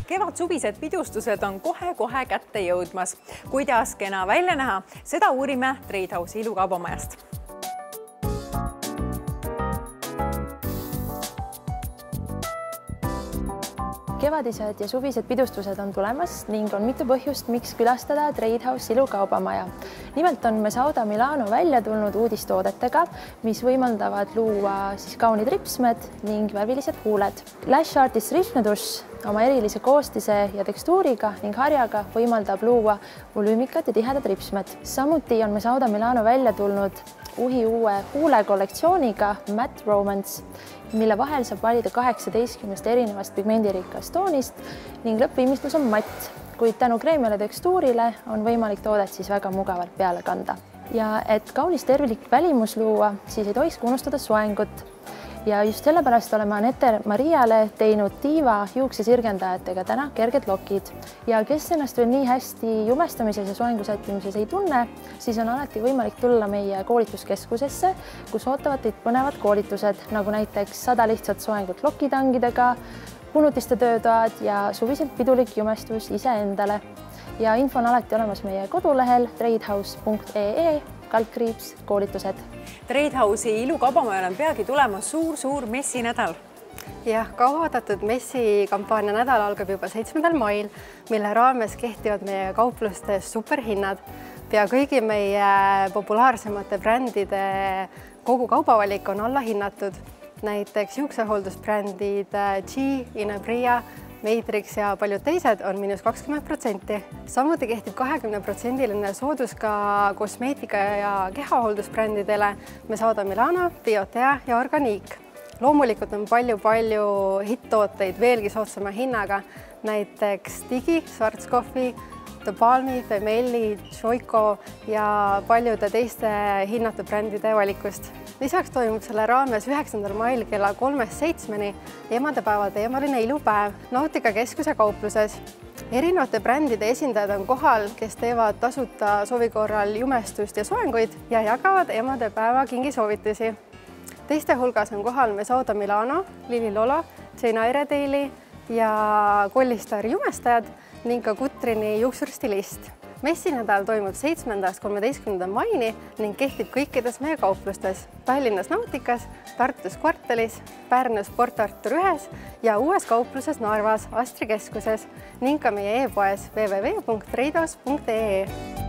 Kevadsuvised pidustused on kohe-kohe kätte jõudmas. Kuidas kena välja näha, seda uurime Trade House'i ilukaubamajast. Kevadised ja suvised pidustused on tulemas ning on mitu põhjust, miks külastada Trade House'i ilukaubamaja. Nimelt on Mesauda Milano välja tulnud uudistoodetega, mis võimaldavad luua kaunid ripsmed ning värvilised huuled. Lash Artist ripsmedušš oma erilise koostise ja tekstuuriga ning harjaga võimaldab luua volüümikad ja tihedad ripsmed. Samuti on Mesauda Milano välja tulnud uue huule kollektsiooniga Matte Romance, mille vahel saab valida 18 erinevast pigmendirikast toonist ning lõppviimistlus on matt, kuid tänu kreemiale tekstuurile on võimalik toodet väga mugavalt peale kanda. Ja et kaunis tervilik välimus luua, siis ei tohiks unustada soengut. Ja just sellepärast oleme Anette Mariale teinud Diva juuksesirgendajatega täna kerged lokid. Ja kes ennast veel nii hästi jumestamises ja soengu sättimises ei tunne, siis on alati võimalik tulla meie koolituskeskusesse, kus ootavad teid põnevad koolitused, nagu näiteks 100 lihtsat soengut lokitangidega, punutiste töötoad ja suviselt pidulik jumestus iseendale. Ja info on alati olemas meie kodulehel tradehouse.ee/koolitused. Trade House'i ilukaubamajal on peagi tulemas suur messinädal. Jah, kaotatud messikampaania nädal algab juba 7. mail, mille raames kehtivad meie kauplustes superhinnad. Pea kõigi meie populaarsemate brändide kogu kaubavalik on alla hinnatud. Näiteks juuksehooldusbrändid G, Inebria, Matrix ja paljud teised on –20%. Samuti kehtib 20% soodus ka kosmeetika ja kehahooldusbrändidele Mesauda Milano, Biotea ja Organique. Loomulikult on palju hittooteid veelgi soodsama hinnaga, näiteks Digi, Schwarzkopfi, The Balmi, Femelli, Joico ja paljude teiste hinnatud brändide valikust. Lisaks toimub selle raames 9. mail kella 3-7 emadepäeva teemaline ilupäev Nautica keskuse kaupluses. Erinevate brändide esindajad on kohal, kes teevad tasuta soovi korral jumestust ja soenguid ja jagavad emadepäeva kingisoovitusi. Teiste hulgas on kohal Mesauda Milano, Lili Lolo, Jane Iredale'i ja Kollistar jumestajad ning ka Gutrini juuksurstilist. Messinädal toimub 7.–13. maini ning kehtib kõikides meie kauplustes Tallinnas Nauticas, Tartus Kvartalis, Pärnus Port Artur 1 ja uues kaupluses Narvas Astri keskuses ning ka meie e-poes www.tradehouse.ee.